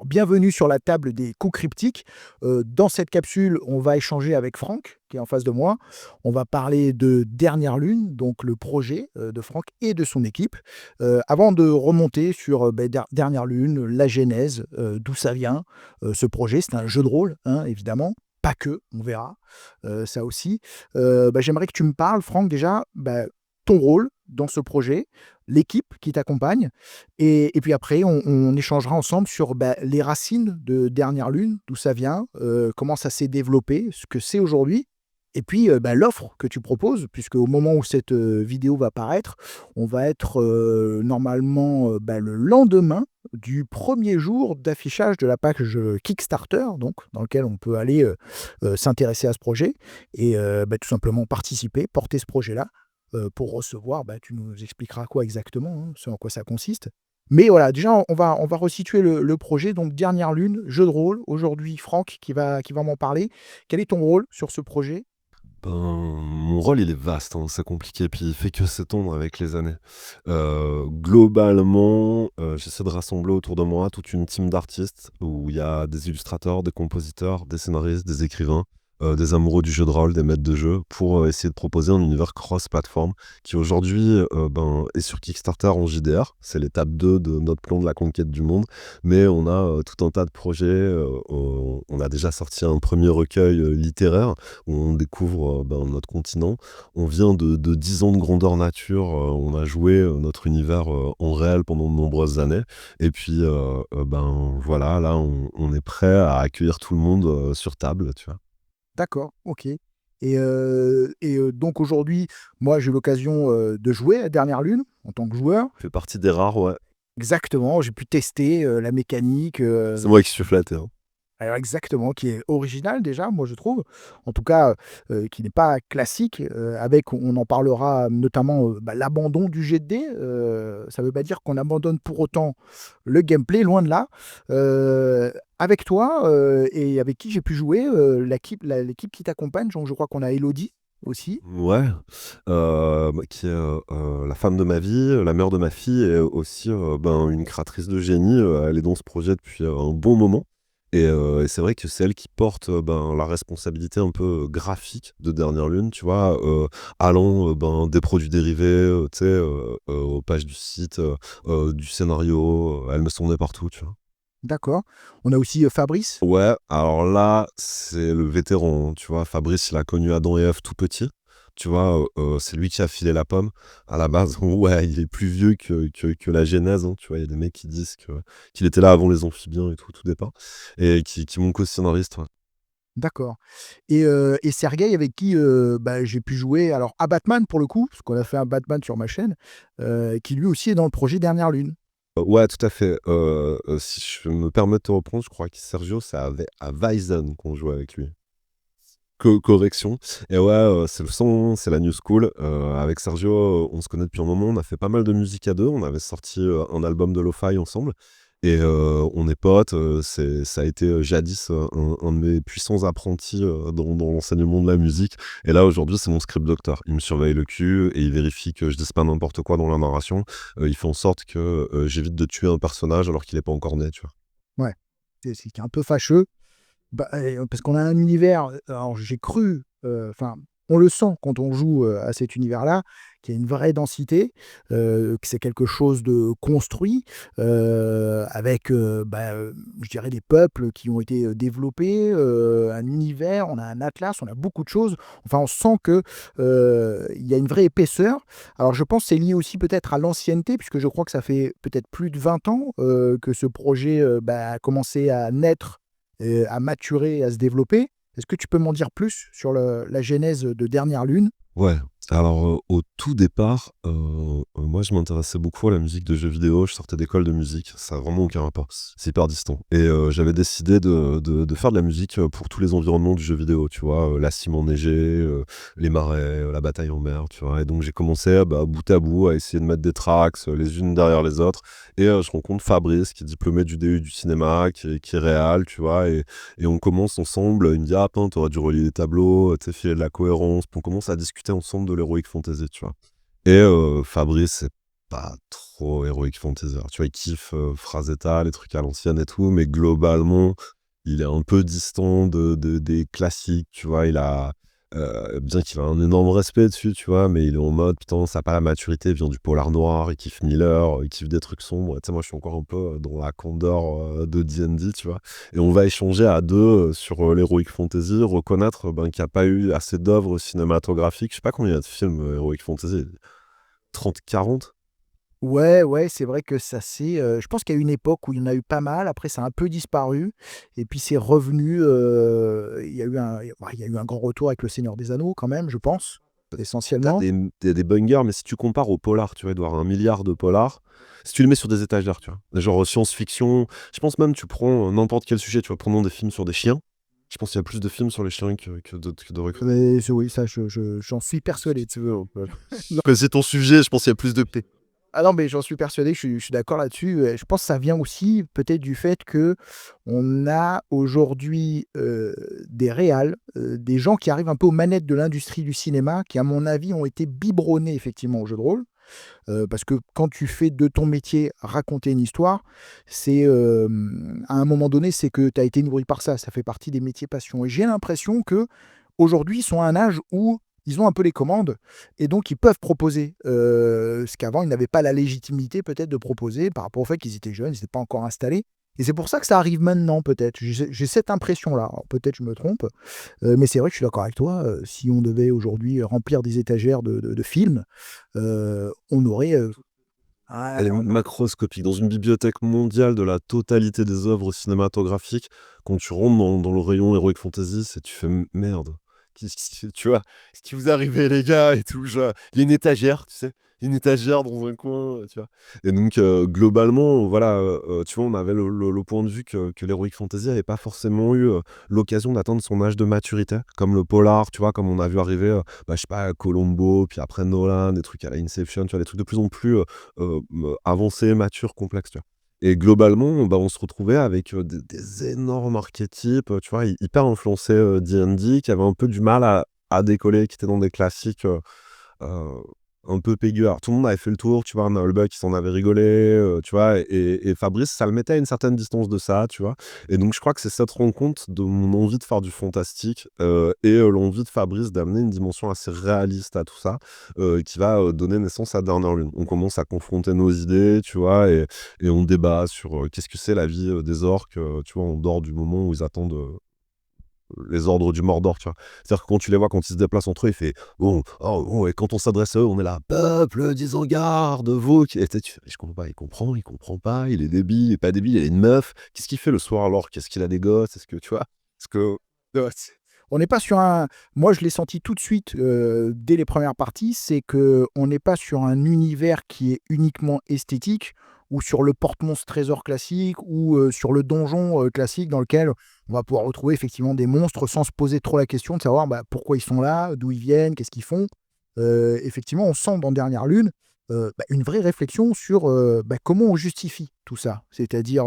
Bienvenue sur la table des coups cryptiques. Dans cette capsule, on va échanger avec Franck, qui est en face de moi. On va parler de Dernière Lune, donc le projet de Franck et de son équipe. Avant de remonter sur Dernière Lune, la genèse, d'où ça vient, ce projet, c'est un jeu de rôle, hein, évidemment. Pas que, on verra, ça aussi. J'aimerais que tu me parles, Franck, déjà, ton rôle dans ce projet, l'équipe qui t'accompagne, et puis après, on échangera ensemble sur les racines de Dernière Lune, d'où ça vient, comment ça s'est développé, ce que c'est aujourd'hui, et puis l'offre que tu proposes, puisque au moment où cette vidéo va paraître, on va être normalement le lendemain du premier jour d'affichage de la page Kickstarter, donc dans lequel on peut aller s'intéresser à ce projet et tout simplement participer, porter ce projet-là pour recevoir, tu nous expliqueras quoi exactement, hein, ce en quoi ça consiste. Mais voilà, déjà, on va resituer le projet. Donc, Dernière Lune, jeu de rôle. Aujourd'hui, Franck qui va m'en parler. Quel est ton rôle sur ce projet? Mon rôle, il est vaste, hein, c'est compliqué, puis il fait que s'étendre avec les années. Globalement, j'essaie de rassembler autour de moi toute une team d'artistes où il y a des illustrateurs, des compositeurs, des scénaristes, des écrivains, des amoureux du jeu de rôle, des maîtres de jeu, pour essayer de proposer un univers cross-platform qui aujourd'hui est sur Kickstarter en JDR. C'est l'étape 2 de notre plan de la conquête du monde. Mais on a tout un tas de projets. On a déjà sorti un premier recueil littéraire où on découvre notre continent. On vient de 10 ans de grandeur nature. On a joué notre univers en réel pendant de nombreuses années. Et puis, voilà, là, on est prêt à accueillir tout le monde sur table, tu vois. D'accord, OK. Donc aujourd'hui, moi, j'ai eu l'occasion de jouer à Dernière Lune en tant que joueur. Fait partie des rares, ouais. Exactement, j'ai pu tester la mécanique. C'est moi qui suis flatté, hein. Alors exactement, qui est original déjà, moi je trouve. En tout cas, qui n'est pas classique, avec on en parlera notamment, l'abandon du jet de dés. Ça ne veut pas dire qu'on abandonne pour autant le gameplay, loin de là. Avec toi, et avec qui j'ai pu jouer, l'équipe qui t'accompagne, donc je crois qu'on a Elodie aussi. Ouais, qui est la femme de ma vie, la mère de ma fille et aussi une créatrice de génie. Elle est dans ce projet depuis un bon moment. Et c'est vrai que c'est elle qui porte la responsabilité un peu graphique de Dernière Lune, tu vois, allant des produits dérivés, tu sais, aux pages du site, du scénario. Elle me tournait partout, tu vois. D'accord. On a aussi, Fabrice. Ouais, alors là, c'est le vétéran, hein, tu vois? Fabrice, il a connu Adam et Ève tout petit, tu vois? C'est lui qui a filé la pomme. À la base, ouais, il est plus vieux que la genèse, hein, tu vois? Il y a des mecs qui disent qu'il était là avant les amphibiens et tout départ et qui mon co-scénariste, ouais. D'accord, et Sergueï avec qui, j'ai pu jouer alors à Batman pour le coup, parce qu'on a fait un Batman sur ma chaîne, qui lui aussi est dans le projet Dernière Lune. Ouais, tout à fait, si je me permets de te reprendre, je crois que Sergio, c'est à Weizen qu'on jouait avec lui. Correction. Et ouais, c'est le son, c'est la new school. Avec Sergio, on se connaît depuis un moment. On a fait pas mal de musique à deux. On avait sorti un album de lo-fi ensemble. Et on est potes. Ça a été jadis un de mes puissants apprentis dans l'enseignement de la musique. Et là, aujourd'hui, c'est mon script doctor. Il me surveille le cul et il vérifie que je dise pas n'importe quoi dans la narration. Il fait en sorte que j'évite de tuer un personnage alors qu'il est pas encore né, tu vois. Ouais, c'est un peu fâcheux. Parce qu'on a un univers, alors j'ai cru, enfin, on le sent quand on joue, à cet univers-là, qu'il y a une vraie densité, que c'est quelque chose de construit, avec, je dirais des peuples qui ont été, développés, un univers, on a un atlas, on a beaucoup de choses. Enfin, on sent que, il y a une vraie épaisseur. Alors je pense que c'est lié aussi peut-être à l'ancienneté, puisque je crois que ça fait peut-être plus de 20 ans, que ce projet, a commencé à naître à maturer et à se développer. Est-ce que tu peux m'en dire plus sur la genèse de Dernière Lune? Ouais. Alors, au tout départ, moi je m'intéressais beaucoup à la musique de jeux vidéo. Je sortais d'école de musique, ça a vraiment aucun rapport, c'est hyper distant et j'avais décidé de faire de la musique, pour tous les environnements du jeu vidéo, tu vois? La cime enneigée, les marais, la bataille en mer, tu vois? Et donc j'ai commencé bout à bout à essayer de mettre des tracks, les unes derrière les autres et je rencontre Fabrice qui est diplômé du DU du cinéma, qui est réal, tu vois? Et on commence ensemble, il me dit: «Ah Pin, tu dû relier des tableaux, tu sais, filer de la cohérence». Puis on commence à discuter ensemble de l'heroic fantasy, tu vois? Et Fabrice, c'est pas trop heroic fantasy. Alors, tu vois, il kiffe, Frazetta, les trucs à l'ancienne et tout, mais globalement, il est un peu distant des classiques, tu vois? Bien qu'il a un énorme respect dessus, tu vois? Mais il est en mode: «Putain, ça a pas la maturité», il vient du polar noir, il kiffe Miller, il kiffe des trucs sombres. Et tu sais, moi, je suis encore un peu, dans la candeur, de D&D, tu vois? Et on va échanger à 2 sur, l'heroic fantasy, reconnaître, qu'il y a pas eu assez d'œuvres cinématographiques. Je sais pas combien il y a de films, heroic fantasy, 30-40. Ouais, ouais, c'est vrai que ça c'est, je pense qu'il y a eu une époque où il y en a eu pas mal, après ça a un peu disparu et puis c'est revenu, il y a eu il y a eu un grand retour avec Le Seigneur des Anneaux quand même, je pense, T'as essentiellement. des bangers, mais si tu compares aux polars, tu vois, il doit y avoir 1 milliard de polars. Si tu les mets sur des étagères, tu vois? Genre, science-fiction, je pense même tu prends, n'importe quel sujet, tu vois? Prenons des films sur des chiens. Je pense qu'il y a plus de films sur les chiens que de recrues. Mais oui, ça j'en suis persuadé. Si tu veux, on peut que c'est ton sujet, je pense qu'il y a plus de P. Ah non, mais j'en suis persuadé, je suis d'accord là-dessus, je pense que ça vient aussi peut-être du fait que on a aujourd'hui, des réals, des gens qui arrivent un peu aux manettes de l'industrie du cinéma, qui à mon avis ont été biberonnés effectivement au jeu de rôle. Parce que quand tu fais de ton métier raconter une histoire, c'est, à un moment donné, c'est que tu as été nourri par ça, ça fait partie des métiers passion et j'ai l'impression que aujourd'hui, ils sont à un âge où ils ont un peu les commandes et donc ils peuvent proposer, ce qu'avant ils n'avaient pas la légitimité peut-être de proposer par rapport au fait qu'ils étaient jeunes, ils étaient pas encore installés et c'est pour ça que ça arrive maintenant peut-être. J'ai cette impression-là. Alors peut-être je me trompe, mais c'est vrai que je suis d'accord avec toi, si on devait aujourd'hui remplir des étagères de films, on aurait, Elle est on macroscopique. Dans une bibliothèque mondiale de la totalité des œuvres cinématographiques, quand tu rentres dans le rayon heroic fantasy, c'est tu fais: «Merde, qu'est-ce qui» tu vois? «Qu'est-ce qui vous est arrivé les gars?» et tout, genre, il y a une étagère, tu sais? Une étagère dans un coin, tu vois? Et donc globalement, voilà, tu vois, on avait le point de vue que l'heroic fantasy avait pas forcément eu, l'occasion d'atteindre son âge de maturité, comme le polar, tu vois? Comme on a vu arriver, je sais pas, Columbo, puis après Nolan, des trucs à la Inception, tu vois? Des trucs de plus en plus, avancé, mature, complexe, tu vois? Et globalement, on se retrouvait avec, des énormes archétypes, tu vois? Hyper influencés, D&D, qui avaient un peu du mal à décoller, qui étaient dans des classiques, Heu, un peu pégueux. Alors tout le monde avait fait le tour, tu vois? Nullbuck, il s'en avait rigolé, tu vois? Et Fabrice, ça le mettait à une certaine distance de ça, tu vois? Et donc je crois que c'est cette rencontre de mon envie de faire du fantastique, l'envie de Fabrice d'amener une dimension assez réaliste à tout ça, qui va, donner naissance à Dernière Lune. On commence à confronter nos idées, tu vois? Et on débat sur, qu'est-ce que c'est la vie, des orques, tu vois? En dehors du moment où ils attendent, les ordres du Mordor, tu vois? C'est-à-dire que quand tu les vois, quand ils se déplacent entre eux, il fait: «Bon, oh, oh» et quand on s'adresse à eux, on est là: «Peuple d'Isengard, vous qui» et tu sais, tu fais: «Je comprends pas, il comprend pas, il est débile, il est pas débile, il est une meuf. Qu'est-ce qu'il fait le soir alors? Qu'est-ce qu'il a des gosses? Est-ce que» tu vois? Est-ce que ouais, c'est on n'est pas sur un moi je l'ai senti tout de suite, dès les premières parties, c'est que on n'est pas sur un univers qui est uniquement esthétique ou sur le porte-monstre trésor classique ou, sur le donjon, classique dans lequel on va pouvoir retrouver effectivement des monstres sans se poser trop la question de savoir, bah, pourquoi ils sont là, d'où ils viennent, qu'est-ce qu'ils font? Effectivement, on sent dans Dernière Lune, une vraie réflexion sur, comment on justifie tout ça. C'est-à-dire,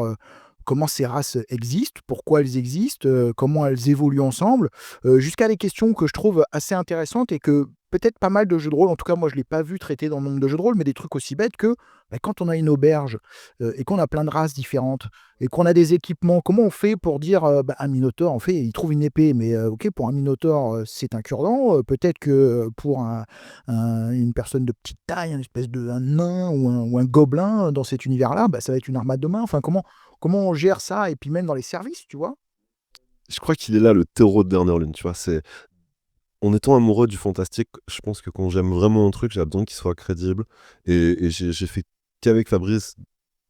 comment ces races existent, pourquoi elles existent, comment elles évoluent ensemble, jusqu'à des questions que je trouve assez intéressantes et que peut-être pas mal de jeux de rôle, en tout cas moi je ne l'ai pas vu traiter dans le nombre de jeux de rôle, mais des trucs aussi bêtes que, quand on a une auberge, et qu'on a plein de races différentes et qu'on a des équipements, comment on fait pour dire, un minotaure en fait il trouve une épée, mais OK pour un minotaure, c'est un cure-dent, peut-être que, pour une personne de petite taille, un nain ou un gobelin dans cet univers-là, ça va être une armade de main. Enfin comment on gère ça et puis même dans les services, tu vois? je crois qu'il est là le terreau de Dernière Lune, tu vois? C'est en étant amoureux du fantastique, je pense que quand j'aime vraiment un truc, j'ai besoin qu'il soit crédible et j'ai fait qu'avec Fabrice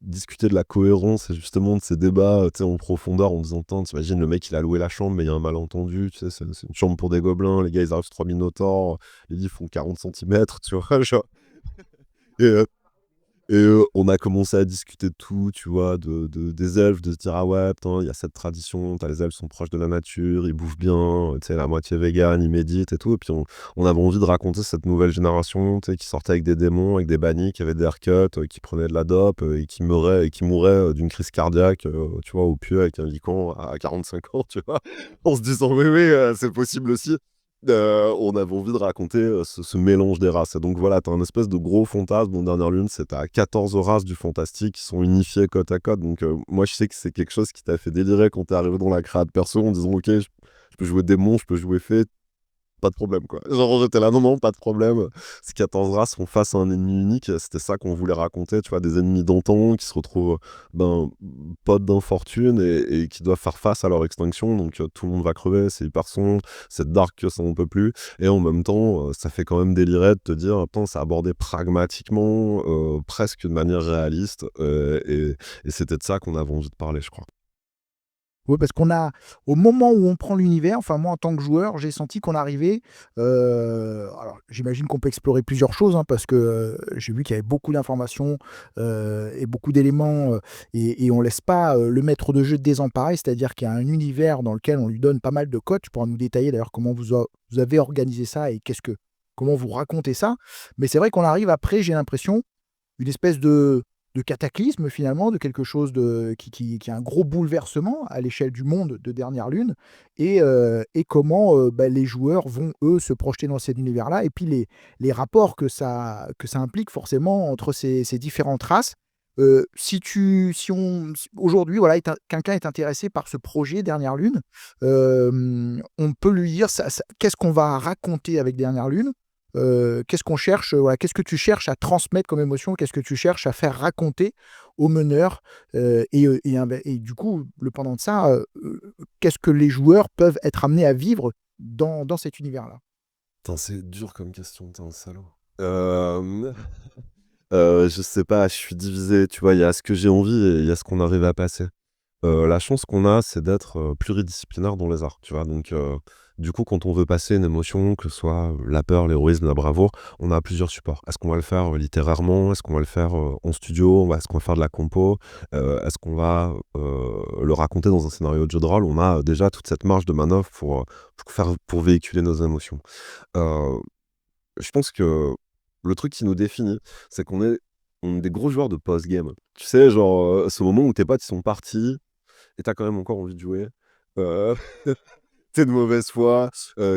discuter de la cohérence et justement de ces débats, tu sais, en profondeur en disant: «Attends, tu le mec, il a loué la chambre, mais il y a un malentendu, tu sais, c'est une chambre pour des gobelins, les gars, ils arrivent sur 3 minotaures, les lits font 40 centimètres», tu vois? Genre et on a commencé à discuter de tout, tu vois? Des elfes, de se dire: «Ah ouais, putain, il y a cette tradition, les elfes sont proches de la nature, ils bouffent bien, tu sais, la moitié végane, ils méditent et tout» et puis on avait envie de raconter cette nouvelle génération, tu sais, qui sortait avec des démons, avec des bannis, qui avaient des haircuts, qui prenaient de la dope, et qui mouraient, d'une crise cardiaque, tu vois, au pieu avec un lican à 45 ans, tu vois? En se disant: «Oui, oui, c'est possible aussi». On avait envie de raconter, ce mélange des races et donc voilà, tu as un espèce de gros fantasme dans Dernière Lune, c'est tu 14 races du fantastique qui sont unifiées côte à côte donc moi je sais que c'est quelque chose qui t'a fait délirer quand tu es arrivé dans la créa de perso en disant: «OK, je peux jouer démon, je peux jouer fée, pas de problème, quoi». Genre, j'étais là: «Non, non, pas de problème». Ces 14 races font face à un ennemi unique, c'était ça qu'on voulait raconter, tu vois? Des ennemis d'antan qui se retrouvent, ben, potes d'infortune et qui doivent faire face à leur extinction, donc tout le monde va crever, c'est hyper sombre, c'est dark que ça en peut plus et en même temps, ça fait quand même délirer de te dire: «Attends, c'est abordé pragmatiquement, presque de manière réaliste», et c'était de ça qu'on avait envie de parler, je crois. Oui, parce qu'on a au moment où on prend l'univers, enfin moi en tant que joueur, j'ai senti qu'on arrivait, alors j'imagine qu'on peut explorer plusieurs choses, hein, parce que, j'ai vu qu'il y avait beaucoup d'informations, et beaucoup d'éléments, et on laisse pas, le maître de jeu désemparé. C'est-à-dire qu'il y a un univers dans lequel on lui donne pas mal de codes. Tu pourras nous détailler d'ailleurs comment vous avez organisé ça et comment vous racontez ça. Mais c'est vrai qu'on arrive après, j'ai l'impression, une espèce de cataclysme finalement, de quelque chose de qui est un gros bouleversement à l'échelle du monde de Dernière Lune et comment, bah, les joueurs vont, eux, se projeter dans cet univers-là et puis les rapports que ça implique forcément entre ces différentes races. Si aujourd'hui, voilà, quelqu'un est intéressé par ce projet Dernière Lune, on peut lui dire ça qu'est-ce qu'on va raconter avec Dernière Lune? Qu'est-ce qu'on cherche, voilà, qu'est-ce que tu cherches à transmettre comme émotion? Qu'est-ce que tu cherches à faire raconter au meneur? Et du coup, le pendant de ça, qu'est-ce que les joueurs peuvent être amenés à vivre dans cet univers-là? Putain, c'est dur comme question, tu un salaud. Hem je sais pas, je suis divisé, tu vois? Il y a ce que j'ai envie et il y a ce qu'on arrive à passer. La chance qu'on a, c'est d'être, pluridisciplinaire dans les arts, tu vois? Donc du coup, quand on veut passer une émotion, que ce soit, la peur, l'héroïsme, la bravoure, on a plusieurs supports. Est-ce qu'on va le faire, littérairement? Est-ce qu'on va le faire, en studio? Est-ce qu'on va faire de la compo? Est-ce qu'on va, le raconter dans un scénario de jeu de rôle? On a, déjà toute cette marge de manœuvre pour véhiculer nos émotions. Heu, je pense que le truc qui nous définit, c'est qu'on est des gros joueurs de post-game. Tu sais, genre, ce moment où tes potes, ils sont partis et tu as quand même encore envie de jouer. Heu, tu de mauvaise foi,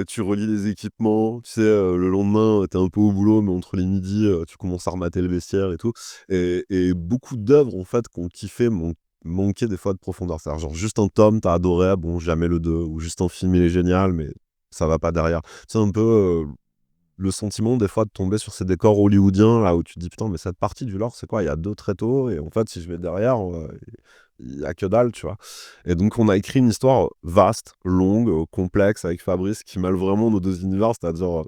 tu relis les équipements, tu sais, le lendemain, tu es un peu au boulot, mais entre les midis, tu commences à remater le vestiaire et tout et beaucoup d'œuvres, en fait, qu'on kiffait manquaient des fois de profondeur. C'est-à-dire, genre, juste un tome, tu as adoré, bon, jamais le 2 ou juste un film, il est génial, mais ça va pas derrière. C'est un peu, le sentiment des fois de tomber sur ces décors hollywoodiens là où tu te dis: «Putain mais cette partie du lore c'est quoi? Il y a 2 tréteaux et en fait si je vais derrière, il y a que dalle», tu vois? Et donc on a écrit une histoire vaste, longue, complexe avec Fabrice qui mêle vraiment nos 2 univers, c'est-à-dire,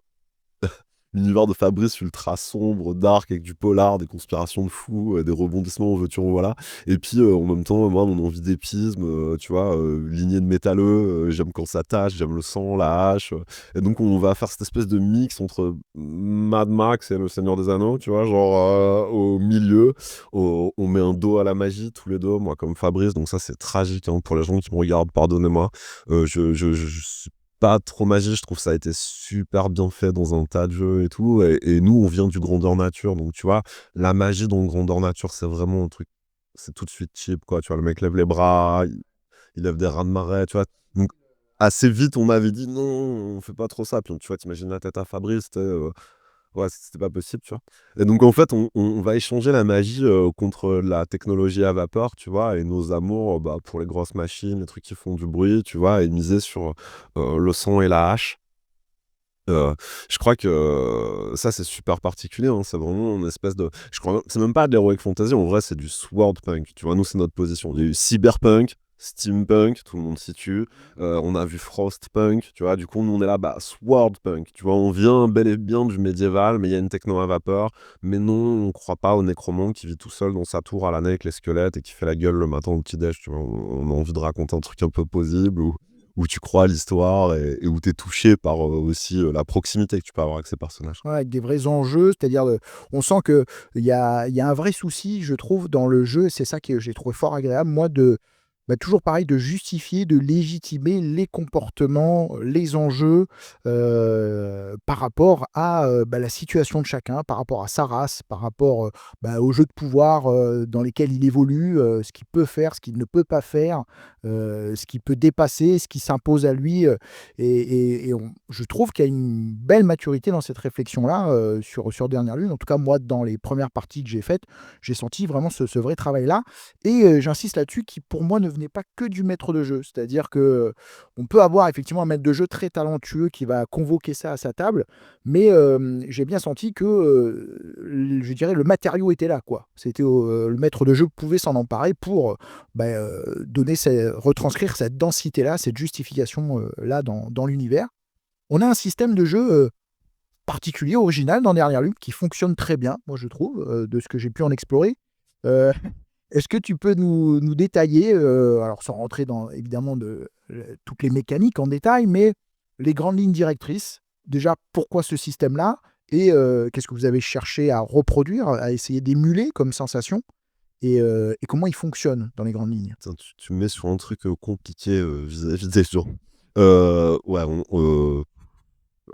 l'univers de Fabrice ultra sombre, dark, avec du polar, des conspirations de fous, des rebondissements en veux-tu, en voilà. Et puis, en même temps, moi, mon envie d'épisme, tu vois, lignée de métalleux, j'aime quand ça tâche, j'aime le sang, la hache, et donc on va faire cette espèce de mix entre Mad Max et Le Seigneur des Anneaux, tu vois? Genre, au milieu, on met un dos à la magie tous les 2, moi comme Fabrice, donc ça, c'est tragique, hein, pour les gens qui me regardent, pardonnez-moi. Je suis pas trop magie, je trouve ça a été super bien fait dans un tas de jeux et tout et nous, on vient du grandeur nature, donc tu vois? La magie dans le grandeur nature, c'est vraiment un truc c'est tout de suite cheap, quoi, tu vois? Le mec lève les bras, il lève des raz-de-marée, tu vois? Donc assez vite, on m'avait dit: «Non, on fait pas trop ça», puis tu vois, tu la tête à Fabrice, tu sais, ouais, c'était pas possible, tu vois? Et donc en fait, on va échanger la magie, contre la technologie à vapeur, tu vois? Et nos amours, bah, pour les grosses machines, les trucs qui font du bruit, tu vois? Et miser sur, le son et la hache. Heu, je crois que ça, c'est super particulier, hein. C'est vraiment une espèce de c'est même pas de l'heroic fantasy, en vrai, c'est du sword punk, tu vois? Nous, c'est notre position. Il y a eu cyberpunk, steampunk, tout le monde s'y tue. On a vu frostpunk, tu vois. Du coup, nous, on est là, bah, swordpunk, tu vois. On vient bel et bien du médiéval, mais il y a une techno à vapeur. Mais non, on croit pas au nécromante qui vit tout seul dans sa tour à l'année avec les squelettes et qui fait la gueule le matin au petit-déj, tu vois. On a envie de raconter un truc un peu plausible où tu crois à l'histoire et où tu es touché par aussi la proximité que tu peux avoir avec ces personnages. Ouais, avec des vrais enjeux, c'est-à-dire, on sent qu'il y a un vrai souci, je trouve, dans le jeu, c'est ça que j'ai trouvé fort agréable, moi, toujours pareil, de justifier, de légitimer les comportements, les enjeux, par rapport à, la situation de chacun, par rapport à sa race, par rapport, aux jeux de pouvoir, dans lesquels il évolue, ce qu'il peut faire, ce qu'il ne peut pas faire, ce qu'il peut dépasser, ce qui s'impose à lui, et je trouve qu'il y a une belle maturité dans cette réflexion-là, sur Dernière Lune. En tout cas, moi, dans les premières parties que j'ai faites, j'ai senti vraiment ce vrai travail-là. Et j'insiste là-dessus, qui pour moi ne venait pas que du maître de jeu. C'est-à-dire que on peut avoir effectivement un maître de jeu très talentueux qui va convoquer ça à sa table, mais j'ai bien senti que, je dirais, le matériau était là, quoi. C'était le maître de jeu pouvait s'en emparer pour retranscrire cette densité-là, cette justification-là dans l'univers. On a un système de jeu particulier, original dans Dernière Lune, qui fonctionne très bien, moi je trouve, de ce que j'ai pu en explorer. Euh, Est-ce que tu peux nous détailler, alors sans rentrer dans évidemment toutes les mécaniques en détail, mais les grandes lignes directrices? Déjà, pourquoi ce système-là? Et qu'est-ce que vous avez cherché à reproduire, à essayer d'émuler comme sensation? Et comment il fonctionne dans les grandes lignes? Putain, tu me mets sur un truc compliqué vis-à-vis des gens. Ouais,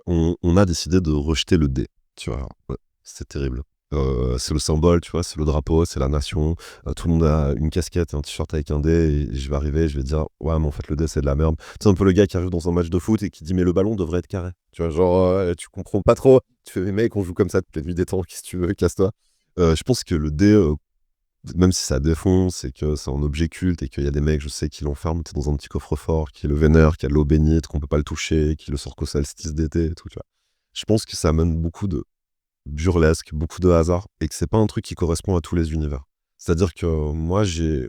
on a décidé de rejeter le dé, tu vois. Ouais, c'est terrible. C'est le symbole, tu vois, c'est le drapeau, c'est la nation. Tout le monde a une casquette et un t-shirt avec un dé. Et je vais arriver, je vais dire, ouais, mais en fait, le dé, c'est de la merde. C'est un peu le gars qui arrive dans un match de foot et qui dit, mais le ballon devrait être carré. Tu vois, genre, tu comprends pas trop. Tu fais, mais mec, on joue comme ça depuis la nuit des temps, qu'est-ce que tu veux, casse-toi. Je pense que le dé, même si ça défonce et que c'est un objet culte et qu'il y a des mecs, je sais, qui l'enferment dans un petit coffre-fort, qui le vénèrent, qui a de l'eau bénite, qu'on peut pas le toucher, qui le sort qu'au solstice d'été et tout, tu vois. Je pense que ça amène beaucoup de burlesque, beaucoup de hasard, et que c'est pas un truc qui correspond à tous les univers. C'est-à-dire que moi,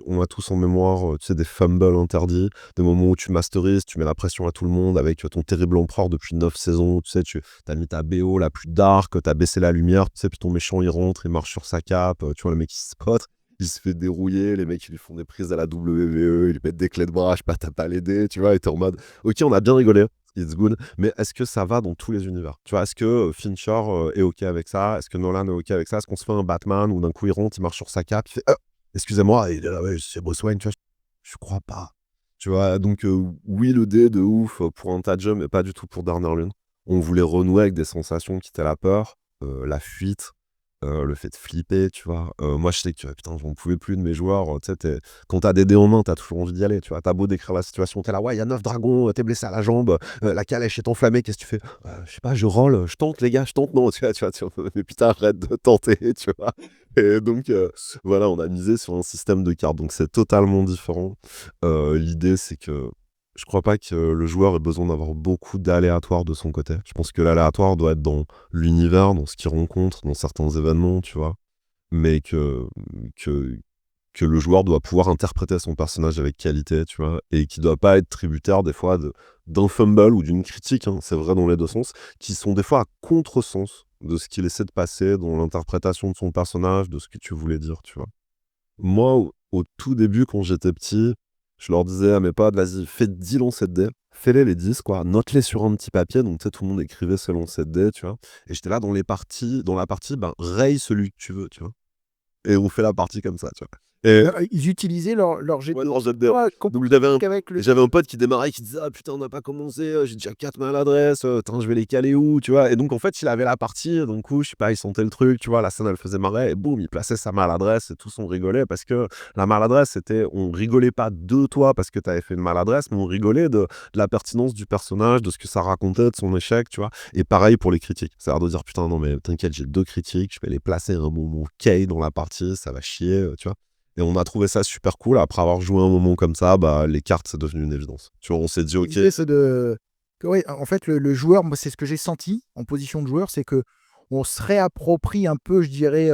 on a tous en mémoire, tu sais, des fumbles interdits, des moments où tu masterises, tu mets la pression à tout le monde avec ton terrible empereur depuis 9 saisons, tu sais, tu as mis ta BO la plus dark, tu as baissé la lumière, tu sais, puis ton méchant, il rentre, il marche sur sa cape, tu vois, le mec, il se spot, il se fait dérouiller, les mecs, ils lui font des prises à la WWE, ils lui mettent des clés de bras, je sais pas, t'as pas l'aider, tu vois, et t'es en mode, ok, on a bien rigolé, it's good, mais est-ce que ça va dans tous les univers? Tu vois, est-ce que Fincher est OK avec ça? Est-ce que Nolan est OK avec ça? Est-ce qu'on se fait un Batman où d'un coup il rentre, il marche sur sa cape, il fait excusez-moi, et il est là, ouais, c'est Bruce Wayne, tu vois? Je crois pas. Tu vois, donc oui, le dé de ouf pour un tas de jeux, mais pas du tout pour Dernière Lune. On voulait renouer avec des sensations qui étaient la peur, la fuite, le fait de flipper, tu vois. Moi, je sais que putain, j'en pouvais plus de mes joueurs. Tu sais, quand t'as des dés en main, t'as toujours envie d'y aller, tu vois. T'as beau décrire la situation, t'es là, ouais, il y a 9 dragons, t'es blessé à la jambe, la calèche est enflammée, qu'est-ce que tu fais? Je sais pas, je roll, je tente, les gars, je tente. Non, mais putain, arrête de tenter, tu vois. Et donc, voilà, on a misé sur un système de cartes, donc c'est totalement différent. L'idée, c'est que je crois pas que le joueur ait besoin d'avoir beaucoup d'aléatoires de son côté. Je pense que l'aléatoire doit être dans l'univers, dans ce qu'il rencontre, dans certains événements, tu vois. Mais que, que le joueur doit pouvoir interpréter son personnage avec qualité, tu vois. Et qui doit pas être tributaire, des fois, d'un fumble ou d'une critique, hein, c'est vrai dans les deux sens, qui sont des fois à contresens de ce qu'il essaie de passer dans l'interprétation de son personnage, de ce que tu voulais dire, tu vois. Moi, au tout début, quand j'étais petit, je leur disais à mes potes, vas-y, faites 10 lancers de dés. Fais-les les 10, quoi. Note-les sur un petit papier. Donc, tu sais, tout le monde écrivait ses lancers de dés, tu vois. Et j'étais là dans la partie, ben, raye celui que tu veux, tu vois. Et on fait la partie comme ça, tu vois. Et Ils utilisaient leur jet ouais, de non, j'adore. ouais, Donc avec le j'avais un pote qui démarrait, qui disait: «Ah putain, on n'a pas commencé, j'ai déjà 4 maladresses, attends, je vais les caler où?» Tu vois? Et donc en fait, il avait la partie, d'un coup, je sais pas, il sentait le truc, tu vois? La scène, elle faisait marrer et boum, il plaçait sa maladresse et tous on rigolait parce que la maladresse, c'était on rigolait pas de toi parce que tu avais fait une maladresse, mais on rigolait de la pertinence du personnage, de ce que ça racontait, de son échec, tu vois? Et pareil pour les critiques. C'est-à-dire de dire: «Putain, non mais t'inquiète, j'ai 2 critiques, je vais les placer à un moment K dans la partie, ça va chier», tu vois? Et on a trouvé ça super cool. Après avoir joué un moment comme ça, bah, les cartes, c'est devenu une évidence. Tu vois, on s'est dit, OK. l'idée, c'est ouais, en fait, le joueur, moi, c'est ce que j'ai senti en position de joueur, c'est que on se réapproprie un peu, je dirais,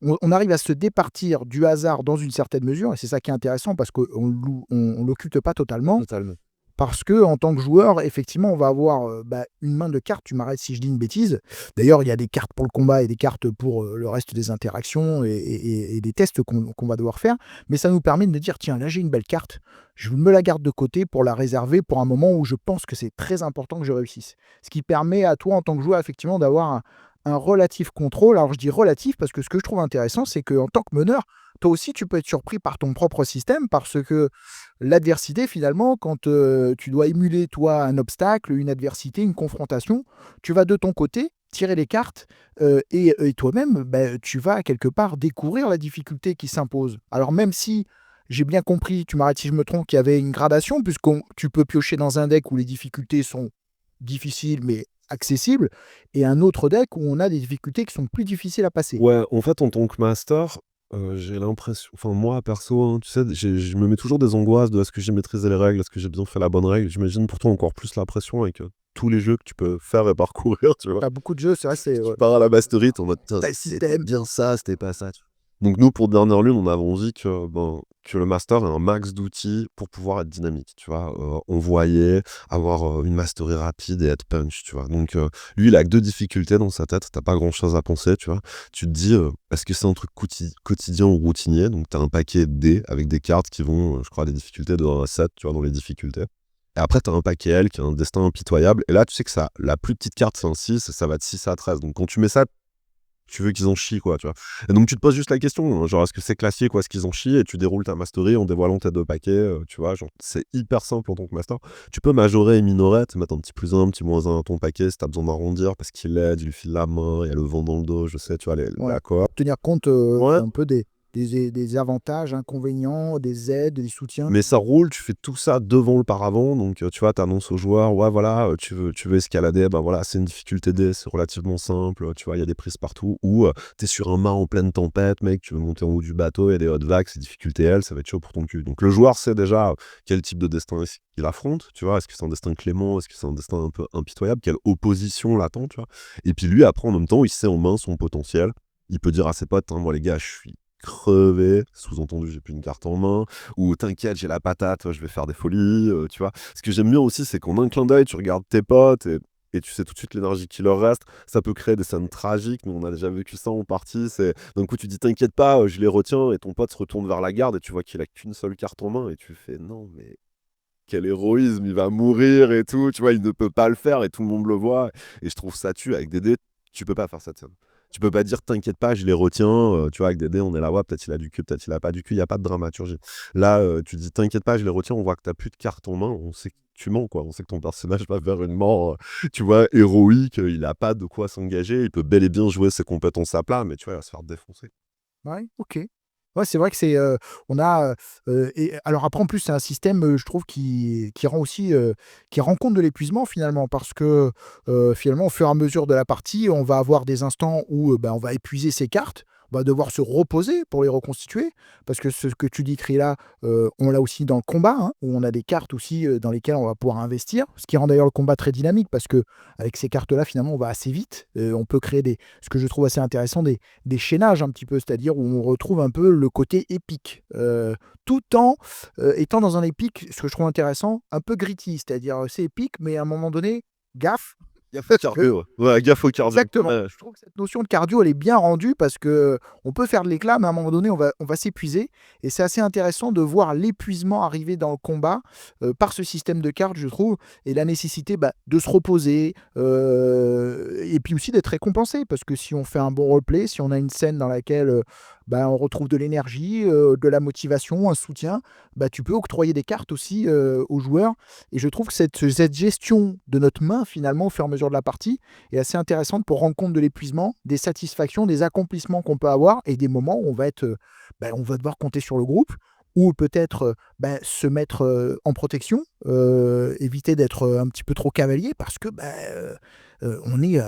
on arrive à se départir du hasard dans une certaine mesure et c'est ça qui est intéressant parce qu'on l'occulte pas totalement. Totalement. Parce que en tant que joueur, effectivement, on va avoir, une main de cartes. Tu m'arrêtes si je dis une bêtise. D'ailleurs, il y a des cartes pour le combat et des cartes pour, le reste des interactions et des tests qu'on va devoir faire. Mais ça nous permet de dire: «Tiens, là, j'ai une belle carte, je me la garde de côté pour la réserver pour un moment où je pense que c'est très important que je réussisse». Ce qui permet à toi, en tant que joueur, effectivement, d'avoir un relatif contrôle. Alors je dis relatif parce que ce que je trouve intéressant, c'est qu'en tant que meneur, toi aussi, tu peux être surpris par ton propre système parce que l'adversité, finalement, quand, tu dois émuler, toi, un obstacle, une adversité, une confrontation, tu vas de ton côté tirer les cartes, et toi-même, tu vas quelque part découvrir la difficulté qui s'impose. Alors même si j'ai bien compris, tu m'arrêtes si je me trompe, qu'il y avait une gradation puisqu'on tu peux piocher dans un deck où les difficultés sont difficiles mais accessibles et un autre deck où on a des difficultés qui sont plus difficiles à passer. Ouais, en fait, en tant que master, j'ai l'impression enfin moi perso, hein, tu sais, je me mets toujours des angoisses de: «Est-ce que j'ai maîtrisé les règles? Est-ce que j'ai bien fait la bonne règle?» J'imagine pour toi encore plus la pression avec, tous les jeux que tu peux faire et parcourir, tu vois? Tu beaucoup de jeux, c'est vrai, c'est Tu ouais, pars à la mastery, tu es en mode: «Putain, tu le c'était système. bien ça, c'était pas ça», tu vois? Donc nous, pour Dernière Lune, on avait envie que, ben, que le master ait un max d'outils pour pouvoir être dynamique, tu vois? Envoyer, avoir, une mastery rapide et être punch, tu vois? Donc lui, il a que 2 difficultés dans sa tête, tu as pas grand chose à penser, tu vois? Tu te dis, est-ce que c'est un truc quotidien ou routinier? Donc tu as un paquet de dés avec des cartes qui vont, je crois, à des difficultés de 1 à 7, tu vois, dans les difficultés. Et après, tu as un paquet L qui a un destin impitoyable. Et là, tu sais que ça, la plus petite carte, c'est un 6, et ça va de 6 à 13. Donc quand tu mets ça, tu veux qu'ils en chient, quoi, tu vois. Et donc tu te poses juste la question, hein, genre, est-ce que c'est classique ou est-ce qu'ils en chient? Et tu déroules ta mastery en dévoilant tes 2 paquets, tu vois, genre, c'est hyper simple en tant que master. Tu peux majorer et minorer, te mettre un petit plus un petit moins un à ton paquet si tu as besoin d'arrondir parce qu'il l'aide, il lui file la main, il y a le vent dans le dos, je sais, tu vois, Ouais, la coop. tenir compte, Ouais. un peu des avantages, inconvénients, des aides, des soutiens. Mais ça roule, tu fais tout ça devant le paravent, donc tu vois, tu annonces aux joueurs: «Ouais, voilà, tu veux escalader, ben, voilà, c'est une difficulté D, c'est relativement simple», tu vois? Il y a des prises partout ou tu es sur un mât en pleine tempête, mec, tu veux monter en haut du bateau, il y a des hautes vagues, c'est difficulté L, ça va être chaud pour ton cul. Donc le joueur sait déjà quel type de destin il affronte, tu vois? Est-ce que c'est un destin clément? Est-ce que c'est un destin un peu impitoyable? Quelle opposition l'attend, tu vois? Et puis lui, après, en même temps, il sait en main son potentiel. Il peut dire à ses potes: «Hein, moi les gars, je suis crevé», sous-entendu: «J'ai plus une carte en main», ou «T'inquiète, j'ai la patate, je vais faire des folies», tu vois? Ce que j'aime bien aussi, c'est qu'en un clin d'œil, tu regardes tes potes et tu sais tout de suite l'énergie qui leur reste. Ça peut créer des scènes tragiques. Nous, on a déjà vécu ça en partie. C'est d'un coup, tu dis: «T'inquiète pas, je les retiens», et ton pote se retourne vers la garde et tu vois qu'il a qu'une seule carte en main et tu fais: «Non, mais quel héroïsme, il va mourir et tout», tu vois? Il ne peut pas le faire et tout le monde le voit, et je trouve ça tue. Avec des dés, tu peux pas faire cette scène. Tu peux pas dire: «T'inquiète pas, je les retiens», tu vois? Avec des dés, on est là: «Ouais, peut-être il a du cul, peut-être il a pas du cul», il y a pas de dramaturgie. Là, tu dis: «T'inquiète pas, je les retiens», on voit que tu as plus de cartes en main, on sait que tu mens, quoi. On sait que ton personnage va vers une mort, tu vois, héroïque, il a pas de quoi s'engager, il peut bel et bien jouer ses compétences à plat, mais tu vois, il va se faire défoncer. Ouais, OK. Ouais, c'est vrai que c'est, on a, et alors après en plus c'est un système, je trouve qui rend aussi, qui rend compte de l'épuisement finalement parce que, finalement au fur et à mesure de la partie, on va avoir des instants où, on va épuiser ses cartes, on va devoir se reposer pour les reconstituer. Parce que ce que tu décris là, on l'a aussi dans le combat, hein, où on a des cartes aussi, dans lesquelles on va pouvoir investir. Ce qui rend d'ailleurs le combat très dynamique parce que avec ces cartes-là finalement on va assez vite, on peut créer des ce que je trouve assez intéressant des chaînages un petit peu, c'est-à-dire où on retrouve un peu le côté épique, tout en, étant dans un épique, ce que je trouve intéressant, un peu gritty, c'est-à-dire, c'est épique, mais à un moment donné, gaffe, Gaffe au que cardio, ouais. Ouais, gaffe au cardio. exactement. Ouais. Je trouve que cette notion de cardio, elle est bien rendue parce que on peut faire de l'éclat, mais à un moment donné, on va s'épuiser et c'est assez intéressant de voir l'épuisement arriver dans le combat, par ce système de cartes, je trouve et la nécessité, de se reposer, et puis aussi d'être récompensé parce que si on fait un bon roleplay, si on a une scène dans laquelle, on retrouve de l'énergie, de la motivation, un soutien, tu peux octroyer des cartes aussi, aux joueurs et je trouve que cette gestion de notre main, finalement, au fur et à mesure de la partie, est assez intéressante pour rendre compte de l'épuisement, des satisfactions, des accomplissements qu'on peut avoir et des moments où on va être, on va devoir compter sur le groupe ou peut-être, se mettre, en protection, éviter d'être, un petit peu trop cavalier parce que, on est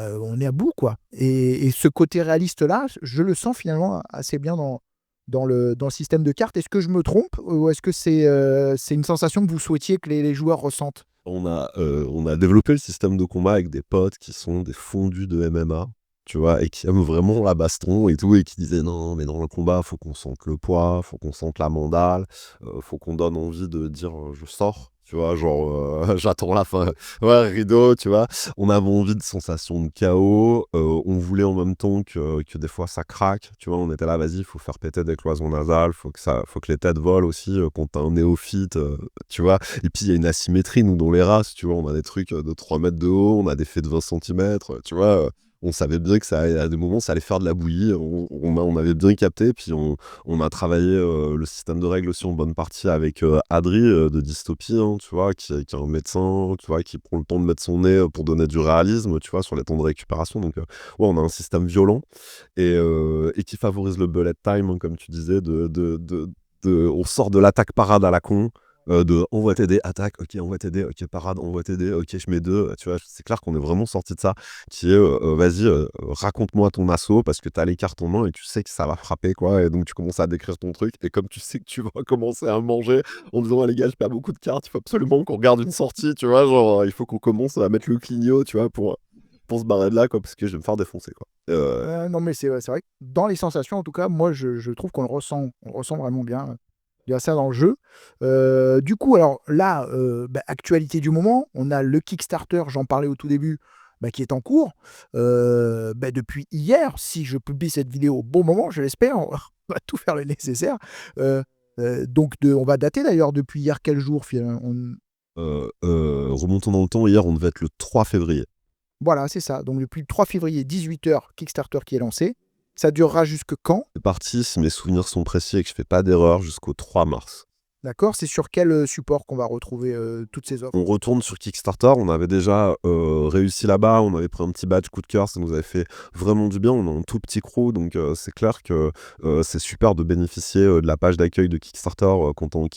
à bout, quoi et ce côté réaliste-là, je le sens finalement assez bien dans le système de cartes. Est-ce que je me trompe ou est-ce que c'est une sensation que vous souhaitiez que les joueurs ressentent? On a développé le système de combat avec des potes qui sont des fondus de MMA. tu vois, et qui aiment vraiment la baston et tout, et qui disaient non, mais dans le combat, faut qu'on sente le poids, faut qu'on sente la mandale, faut qu'on donne envie de dire je sors, tu vois, genre j'attends la fin, ouais, rideau, tu vois. On avait envie de sensations de chaos, on voulait en même temps que des fois ça craque, tu vois, on était là, vas-y, il faut faire péter des cloisons nasales, faut que les têtes volent aussi quand t'es un néophyte, tu vois. Et puis il y a une asymétrie, nous, dans les races, tu vois, on a des trucs de 3 mètres de haut, on a des faits de 20 centimètres, tu vois. On savait bien que ça, à des moments, ça allait faire de la bouillie, on avait bien capté, puis on a travaillé le système de règles aussi en bonne partie avec Adri de Dystopie, hein, tu vois, qui est un médecin, tu vois, qui prend le temps de mettre son nez pour donner du réalisme, tu vois, sur les temps de récupération. Donc, ouais, on a un système violent et qui favorise le bullet time, hein, comme tu disais, on sort de l'attaque parade à la con. De on va t'aider, attaque, ok, on va t'aider, ok, parade, on va t'aider, ok, je mets deux, tu vois, c'est clair qu'on est vraiment sorti de ça, qui est vas-y, raconte-moi ton assaut parce que t'as les cartes en main et tu sais que ça va frapper, quoi, et donc tu commences à décrire ton truc, et comme tu sais que tu vas commencer à manger en disant, ah, les gars, je perds beaucoup de cartes, il faut absolument qu'on regarde une sortie, tu vois, genre, il faut qu'on commence à mettre le clignot, tu vois, pour se barrer de là, quoi, parce que je vais me faire défoncer, quoi. Non, mais c'est vrai que dans les sensations, en tout cas, moi, je trouve qu'on le ressent vraiment bien. Il y a ça dans le jeu. Du coup, alors là, actualité du moment, on a le Kickstarter, j'en parlais au tout début, qui est en cours. Depuis hier, si je publie cette vidéo au bon moment, je l'espère, on va tout faire le nécessaire. On va dater d'ailleurs depuis hier quel jour finalement Remontons dans le temps, hier, on devait être le 3 février. Voilà, c'est ça. Donc depuis le 3 février, 18 h, Kickstarter qui est lancé. Ça durera jusque quand? C'est parti, si mes souvenirs sont précis et que je fais pas d'erreur, jusqu'au 3 mars. D'accord, c'est sur quel support qu'on va retrouver toutes ces offres? On retourne sur Kickstarter, on avait déjà réussi là-bas, on avait pris un petit badge coup de cœur, ça nous avait fait vraiment du bien, on a un tout petit crew, donc c'est clair que c'est super de bénéficier de la page d'accueil de Kickstarter quand en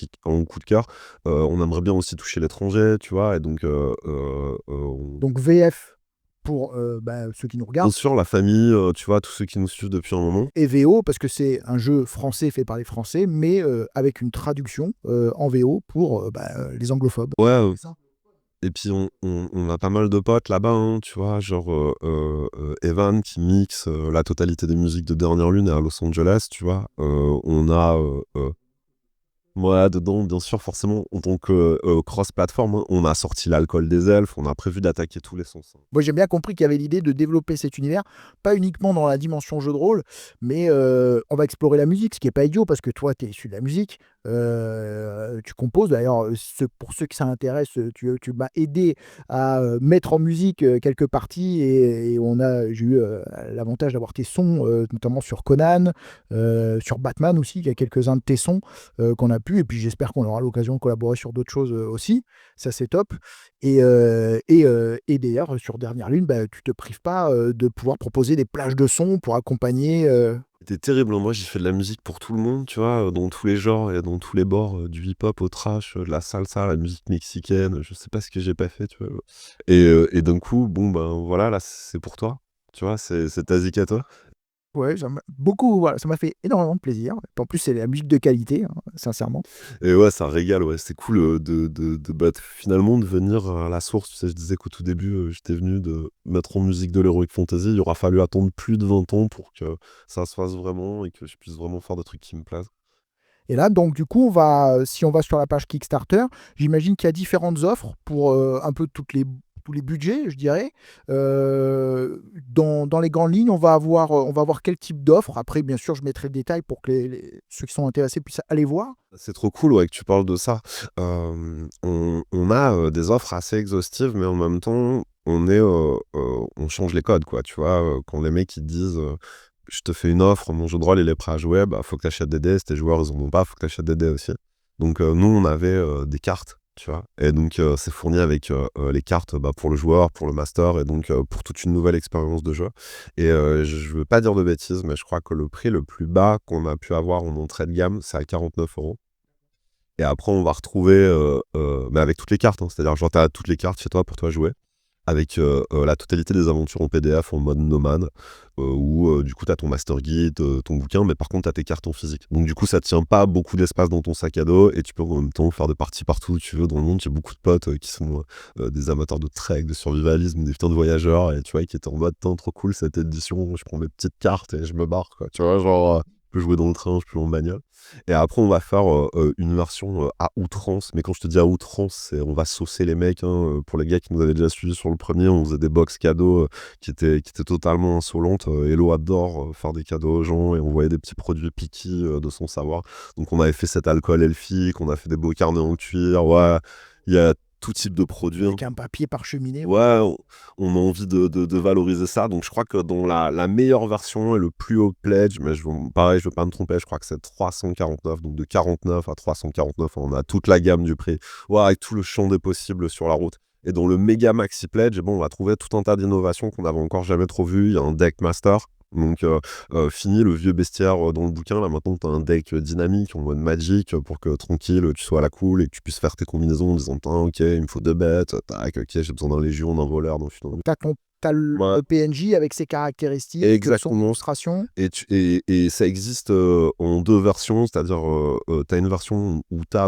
coup de cœur. On aimerait bien aussi toucher l'étranger, tu vois, et donc Donc VF pour ceux qui nous bien regardent, sûr la famille, tu vois, tous ceux qui nous suivent depuis un moment. et VO parce que c'est un jeu français fait par les Français, mais avec une traduction en VO pour les anglophobes. Ouais, C'est ça. et puis on a pas mal de potes là-bas, hein, tu vois, genre Evan qui mixe la totalité des musiques de Dernière Lune à Los Angeles, tu vois. On a moi dedans, bien sûr, forcément, en tant que cross-platform, hein, on a sorti l'alcool des elfes, on a prévu d'attaquer tous les sens, hein. Moi, j'ai bien compris qu'il y avait l'idée de développer cet univers, pas uniquement dans la dimension jeu de rôle, mais on va explorer la musique, ce qui est pas idiot, parce que toi, tu es issu de la musique, tu composes. D'ailleurs, pour ceux qui ça intéresse, tu m'as aidé à mettre en musique quelques parties, et j'ai eu l'avantage d'avoir tes sons, notamment sur Conan, sur Batman aussi, il y a quelques-uns de tes sons qu'on a pu, et puis j'espère qu'on aura l'occasion de collaborer sur d'autres choses aussi, ça c'est top. Et d'ailleurs, sur Dernière Lune, tu te prives pas de pouvoir proposer des plages de son pour accompagner. C'était terrible, hein. Moi, j'ai fait de la musique pour tout le monde, tu vois, dans tous les genres et dans tous les bords, du hip-hop au trash, de la salsa, la musique mexicaine, je sais pas ce que j'ai pas fait, tu vois? Et d'un coup, bon, ben, voilà, là, c'est pour toi, tu vois? C'est ta zik à toi. Ouais, voilà, ça m'a fait énormément de plaisir. En plus, c'est la musique de qualité, hein, sincèrement. Et ouais, ça régale, ouais, c'est cool, finalement de venir à la source. Tu sais, je disais qu'au tout début, j'étais venu de mettre en musique de l'heroic fantasy. Il aura fallu attendre plus de 20 ans pour que ça se fasse vraiment et que je puisse vraiment faire des trucs qui me plaisent. Et là, donc, du coup, si on va sur la page Kickstarter, j'imagine qu'il y a différentes offres pour un peu tous les budgets, je dirais. Dans les grandes lignes, on va avoir quel type d'offre. Après, bien sûr, je mettrai le détail pour que ceux qui sont intéressés puissent aller voir. C'est trop cool, ouais, que tu parles de ça. On a des offres assez exhaustives, mais en même temps, on change les codes, quoi. Tu vois, quand les mecs ils te disent je te fais une offre, mon jeu de rôle il est prêt à jouer, bah faut que tu achètes des dés. Si tes joueurs ils en ont pas, faut que tu achètes des dés aussi. Donc, nous, on avait des cartes, tu vois. Et donc, c'est fourni avec les cartes pour le joueur, pour le master, et donc pour toute une nouvelle expérience de jeu. Et je veux pas dire de bêtises, mais je crois que le prix le plus bas qu'on a pu avoir en entrée de gamme, c'est à 49 €. Et après, on va retrouver, mais avec toutes les cartes, hein, c'est-à-dire, genre, tu as toutes les cartes chez toi pour toi jouer. avec la totalité des aventures en PDF en mode nomade, où du coup tu as ton master guide, ton bouquin, mais par contre tu as tes cartes en physique. Donc du coup ça tient pas beaucoup d'espace dans ton sac à dos et tu peux en même temps faire des parties partout où tu veux dans le monde. J'ai beaucoup de potes qui sont des amateurs de trek, de survivalisme, des putains de voyageurs et tu vois qui étaient en mode: «Tain, trop cool cette édition, je prends mes petites cartes et je me barre quoi». Tu vois? Genre, je peux jouer dans le train, je peux jouer en bagnole. Et après, on va faire une version à outrance. Mais quand je te dis à outrance, c'est on va saucer les mecs, hein. Pour les gars qui nous avaient déjà suivis sur le premier, on faisait des box cadeaux qui étaient totalement insolentes. Hello adore faire des cadeaux aux gens et on voyait des petits produits piquis de son savoir. Donc, on avait fait cet alcool elfique, on a fait des beaux carnets en cuir. Ouais, il y a tout type de produits, hein. Avec un papier parcheminé. Ouais. Ouais, on a envie de valoriser ça. Donc, je crois que dans la meilleure version et le plus haut pledge, mais pareil, je veux pas me tromper, je crois que c'est 349. Donc, de 49 à 349, on a toute la gamme du prix. Ouais, avec tout le champ des possibles sur la route. Et dans le méga maxi pledge, bon, on va trouver tout un tas d'innovations qu'on n'avait encore jamais trop vues. Il y a un deck master. Donc, fini le vieux bestiaire dans le bouquin. Là, maintenant, tu as un deck dynamique en mode Magic pour que tranquille, tu sois à la cool et que tu puisses faire tes combinaisons en disant: «Tiens, ok, il me faut 2 bêtes, tac, ok, j'ai besoin d'un légion, d'un voleur, d'un fusil». T'as le Ouais, PNJ avec ses caractéristiques, son exactement. illustration. Et ça existe en deux versions, c'est-à-dire tu as une version où tu as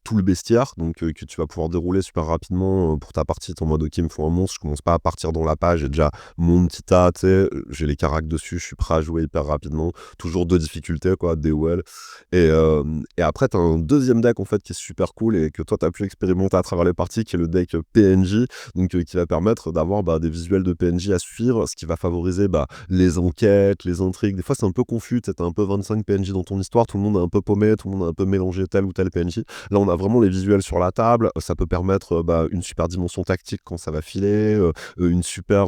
tout le bestiaire, donc que tu vas pouvoir dérouler super rapidement pour ta partie. Tu es en mode: ok, il me faut un monstre, je commence pas à partir dans la page, j'ai déjà mon petit tas, tu sais, j'ai les caracs dessus, je suis prêt à jouer hyper rapidement. Toujours deux difficultés, quoi, des well. Et après, tu as un deuxième deck en fait qui est super cool et que toi tu as pu expérimenter à travers les parties, qui est le deck PNJ, donc qui va permettre d'avoir des visuels de PNJ à suivre, ce qui va favoriser les enquêtes, les intrigues. Des fois, c'est un peu confus, tu sais, un peu 25 PNJ dans ton histoire, tout le monde est un peu paumé, tout le monde a un peu mélangé tel ou tel PNJ. Là, on a vraiment les visuels sur la table, ça peut permettre une super dimension tactique quand ça va filer, un super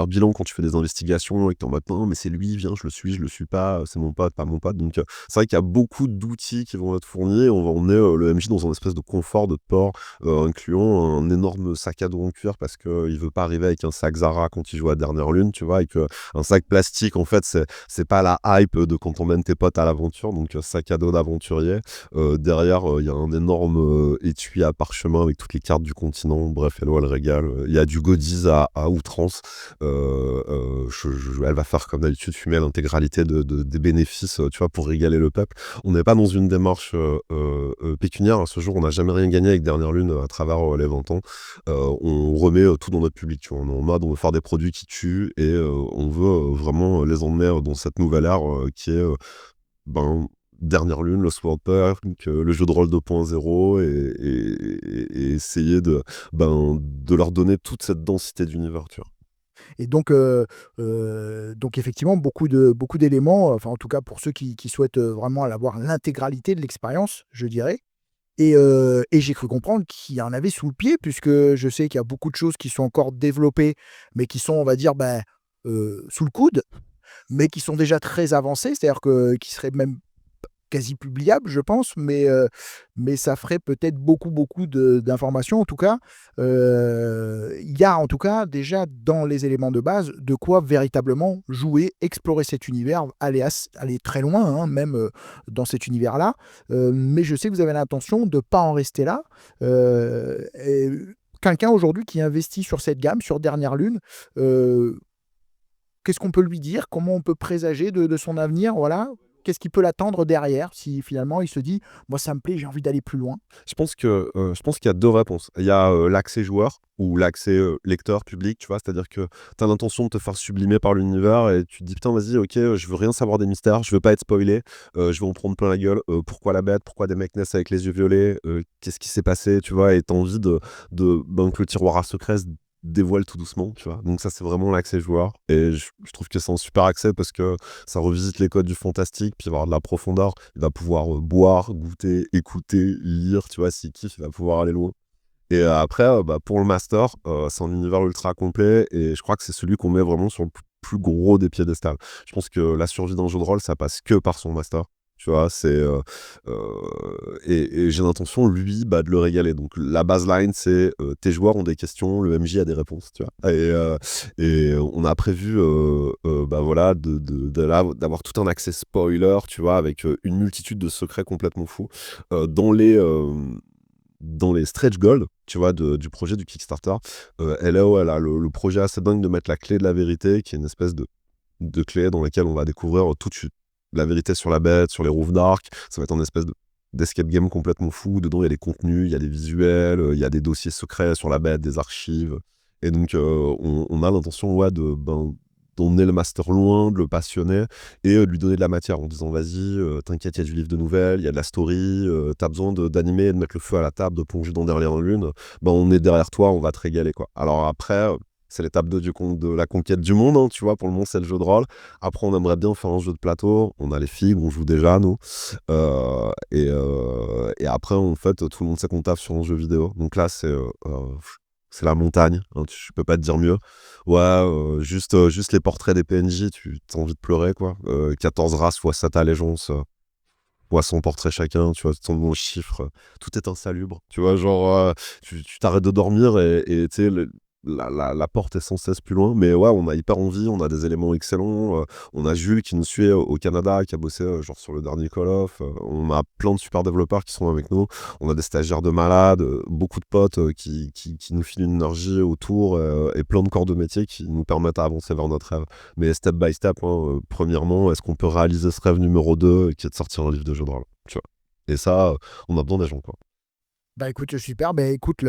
bilan quand tu fais des investigations et que t'es en mode: «Non, mais c'est lui, viens, je le suis pas, c'est mon pote, pas mon pote». Donc c'est vrai qu'il y a beaucoup d'outils qui vont être fournis. On va emmener le MJ dans un espèce de confort de port, incluant un énorme sac à dos en cuir parce qu'il veut pas arriver avec un sac Zara quand il joue à Dernière Lune, tu vois? Et qu'un sac plastique, en fait, c'est pas la hype de quand t'emmènes tes potes à l'aventure. Donc sac à dos d'aventurier. Derrière, il y a un énorme étui à parchemin avec toutes les cartes du continent. Bref, Hello, elle régale. Il y a du goodies à outrance. Elle va faire comme d'habitude, fumer l'intégralité des bénéfices, tu vois, pour régaler le peuple. On n'est pas dans une démarche pécuniaire. À ce jour, on n'a jamais rien gagné avec Dernière Lune à travers les 20 ans. On remet tout dans notre public. Tu vois. On est en mode, on veut faire des produits qui tuent et on veut vraiment les emmener dans cette nouvelle ère qui est ben, Dernière Lune, le Swordpunk, le jeu de rôle 2.0 et essayer de leur donner toute cette densité d'univers, tu vois. Et donc effectivement, beaucoup d'éléments, enfin en tout cas pour ceux qui souhaitent vraiment avoir l'intégralité de l'expérience, je dirais. Et j'ai cru comprendre qu'il y en avait sous le pied, puisque je sais qu'il y a beaucoup de choses qui sont encore développées, mais qui sont, on va dire, sous le coude, mais qui sont déjà très avancées, c'est-à-dire qui seraient même quasi publiable, je pense, mais ça ferait peut-être beaucoup d'informations. En tout cas, il y a en tout cas déjà dans les éléments de base de quoi véritablement jouer, explorer cet univers, aller très loin, hein, même dans cet univers-là. Mais je sais que vous avez l'intention de ne pas en rester là. Et quelqu'un aujourd'hui qui investit sur cette gamme, sur Dernière Lune, qu'est-ce qu'on peut lui dire? Comment on peut présager de son avenir? Voilà. Qu'est-ce qui peut l'attendre derrière si finalement il se dit: «Moi ça me plaît, j'ai envie d'aller plus loin»? Je pense qu'il y a 2 réponses. Il y a l'accès joueur ou l'accès lecteur, public, tu vois? C'est-à-dire que tu as l'intention de te faire sublimer par l'univers et tu te dis: «Putain, vas-y, OK, je veux rien savoir des mystères, je veux pas être spoilé, je vais en prendre plein la gueule. Pourquoi la bête? Pourquoi des mecs naissent avec les yeux violets? Qu'est-ce qui s'est passé?» Tu vois? Et tu as envie que le tiroir à secrets se dévoile tout doucement, tu vois? Donc ça, c'est vraiment l'accès joueur et je trouve que c'est un super accès parce que ça revisite les codes du fantastique, puis avoir de la profondeur. Il va pouvoir boire, goûter, écouter, lire, tu vois? S'il kiffe, il va pouvoir aller loin. Et après, pour le master, c'est un univers ultra complet et je crois que c'est celui qu'on met vraiment sur le plus gros des piédestals. Je pense que la survie d'un jeu de rôle, ça passe que par son master, tu vois? Et j'ai l'intention, lui, de le régaler. Donc la baseline, c'est, tes joueurs ont des questions, le MJ a des réponses, tu vois? Et on a prévu, voilà, d'avoir tout un accès spoiler, tu vois? Avec, une multitude de secrets complètement fous, dans les, dans les stretch goals, tu vois, du projet du Kickstarter, elle a le projet assez dingue de mettre la clé de la vérité, qui est une espèce de clé dans laquelle on va découvrir toute la vérité sur la bête, sur les Roofs Dark. Ça va être une espèce d'escape game complètement fou. Dedans, il y a des contenus, il y a des visuels, il y a des dossiers secrets sur la bête, des archives. Et donc, on a l'intention d'emmener le master loin, de le passionner et de lui donner de la matière en disant vas-y, t'inquiète, il y a du livre de nouvelles, il y a de la story, t'as besoin d'animer, de mettre le feu à la table, de plonger dans Derrière la Lune, on est derrière toi, on va te régaler, quoi. Alors après, c'est l'étape 2 de la conquête du monde, hein, tu vois, pour le moment c'est le jeu de rôle. Après on aimerait bien faire un jeu de plateau, on a les figues, on joue déjà nous. Et après en fait tout le monde sait qu'on taffe sur un jeu vidéo. Donc là c'est la montagne, hein, je peux pas te dire mieux. Ouais, juste les portraits des PNJ, tu as envie de pleurer, quoi. 14 races fois 7 allégeances, fois 100 portraits chacun, tu vois, ton chiffre, tout est insalubre. Tu vois, genre, tu t'arrêtes de dormir et tu sais, la porte est sans cesse plus loin. Mais ouais, on a hyper envie, on a des éléments excellents. On a Jules qui nous suit au Canada, qui a bossé genre sur le dernier Call of. On a plein de super développeurs qui sont avec nous. On a des stagiaires de malades, beaucoup de potes qui nous filent une énergie autour et plein de corps de métier qui nous permettent d'avancer vers notre rêve. Mais step by step, hein, premièrement, est-ce qu'on peut réaliser ce rêve numéro 2 qui est de sortir un livre de jeu de rôle, tu vois. Et ça, on a besoin des gens, quoi. Bah écoute, super. Bah écoute,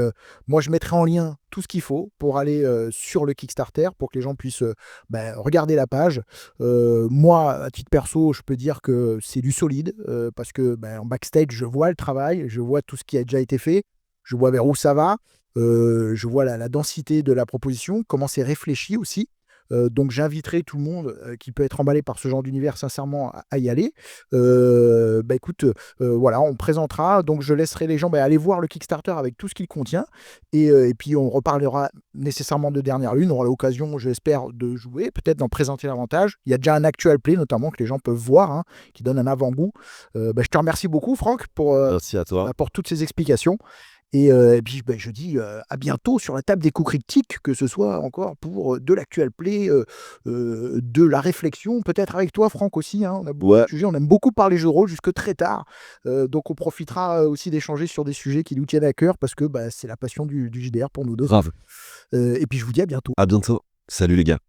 moi je mettrai en lien tout ce qu'il faut pour aller sur le Kickstarter, pour que les gens puissent regarder la page. Moi, à titre perso, je peux dire que c'est du solide, parce que en backstage, je vois le travail, je vois tout ce qui a déjà été fait, je vois vers où ça va, je vois la densité de la proposition, comment c'est réfléchi aussi. Donc j'inviterai tout le monde qui peut être emballé par ce genre d'univers, sincèrement, à y aller. Écoute, voilà, on présentera. Donc je laisserai les gens aller voir le Kickstarter avec tout ce qu'il contient. Et puis on reparlera nécessairement de Dernière Lune. On aura l'occasion, j'espère, de jouer, peut-être d'en présenter davantage. Il y a déjà un actual play, notamment, que les gens peuvent voir, hein, qui donne un avant-goût. Je te remercie beaucoup, Franck, Merci à toi. pour toutes ces explications. Et puis je dis à bientôt sur la table des coups critiques, que ce soit encore pour de l'actual play, de la réflexion, peut-être avec toi, Franck, aussi, hein. On a beaucoup de Ouais, sujets, on aime beaucoup parler jeux de rôle jusque très tard. Donc on profitera aussi d'échanger sur des sujets qui nous tiennent à cœur, parce que c'est la passion du JDR pour nous deux. grave. Et puis je vous dis à bientôt. À bientôt. Salut les gars.